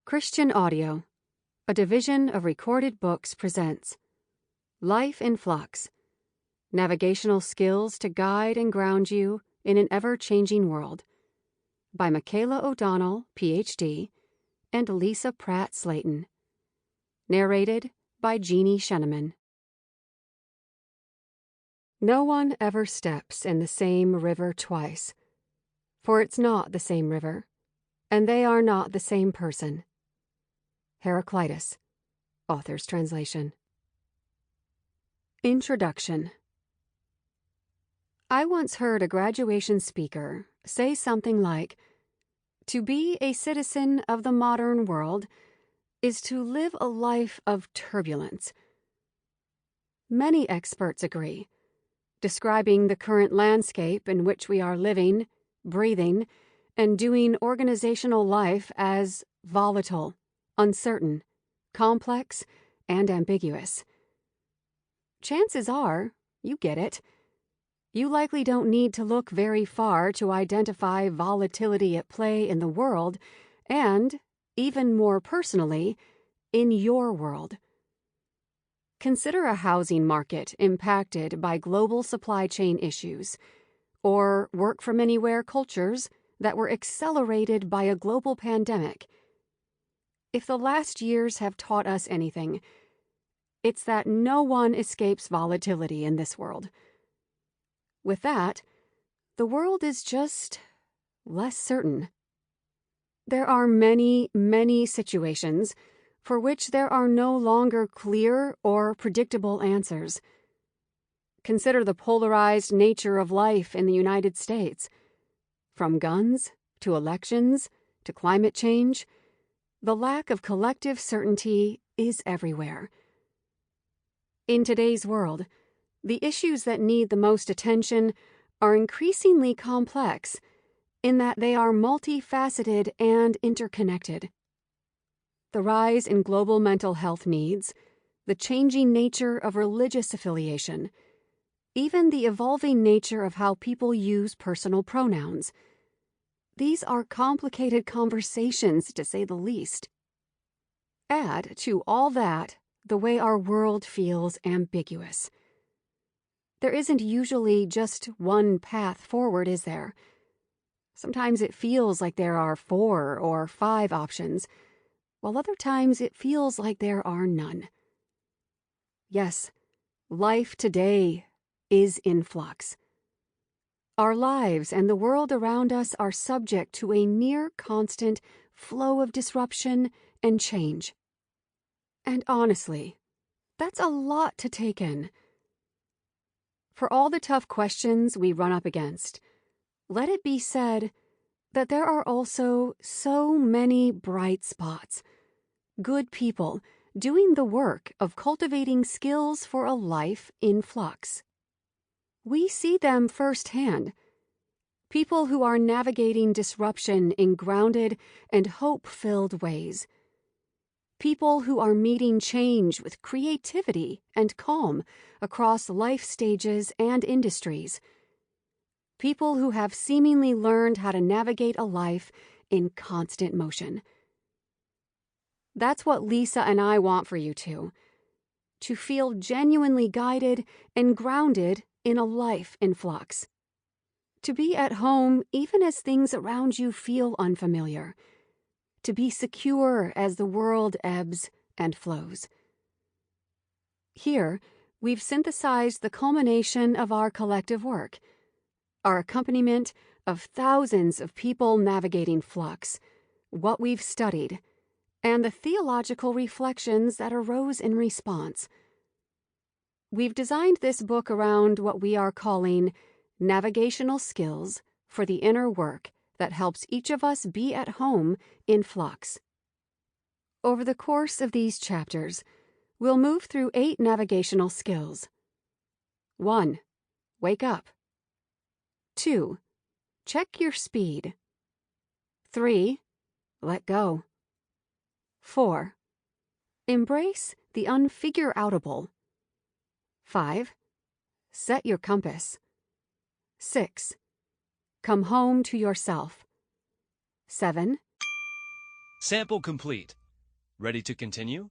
Christian Audio, a division of Recorded Books, presents Life in Flux, Navigational Skills to Guide and Ground You in an Ever-Changing World, by Michaela O'Donnell, Ph.D., and Lisa Pratt Slayton. Narrated by Jeannie Sheneman. No one ever steps in the same river twice, for it's not the same river, and they are not the same person. Heraclitus, author's translation. Introduction. I once heard a graduation speaker say something like, "To be a citizen of the modern world is to live a life of turbulence." Many experts agree, describing the current landscape in which we are living, breathing, and doing organizational life as volatile, uncertain, complex, and ambiguous. Chances are, you get it. You likely don't need to look very far to identify volatility at play in the world and, even more personally, in your world. Consider a housing market impacted by global supply chain issues, or work-from-anywhere cultures that were accelerated by a global pandemic. If the last years have taught us anything, it's that no one escapes volatility in this world. With that, the world is just less certain. There are many, many situations for which there are no longer clear or predictable answers. Consider the polarized nature of life in the United States. From guns, to elections, to climate change, the lack of collective certainty is everywhere. In today's world, the issues that need the most attention are increasingly complex in that they are multifaceted and interconnected. The rise in global mental health needs, the changing nature of religious affiliation, even the evolving nature of how people use personal pronouns. These are complicated conversations, to say the least. Add to all that the way our world feels ambiguous. There isn't usually just one path forward, is there? Sometimes it feels like there are 4 or 5 options, while other times it feels like there are none. Yes, life today is in flux. Our lives and the world around us are subject to a near constant flow of disruption and change. And honestly, that's a lot to take in. For all the tough questions we run up against, let it be said that there are also so many bright spots, good people doing the work of cultivating skills for a life in flux. We see them firsthand. People who are navigating disruption in grounded and hope-filled ways. People who are meeting change with creativity and calm across life stages and industries. People who have seemingly learned how to navigate a life in constant motion. That's what Lisa and I want for you two. To feel genuinely guided and grounded in a life in flux. To be at home even as things around you feel unfamiliar. To be secure as the world ebbs and flows. Here, we've synthesized the culmination of our collective work, our accompaniment of thousands of people navigating flux, what we've studied, and the theological reflections that arose in response. We've designed this book around what we are calling navigational skills for the inner work that helps each of us be at home in flux. Over the course of these chapters, we'll move through 8 navigational skills. 1. Wake up. 2. Check your speed. 3. Let go. 4. Embrace the unfigure-outable. 5. Set your compass. 6. Come home to yourself. 7. Sample complete. Ready to continue?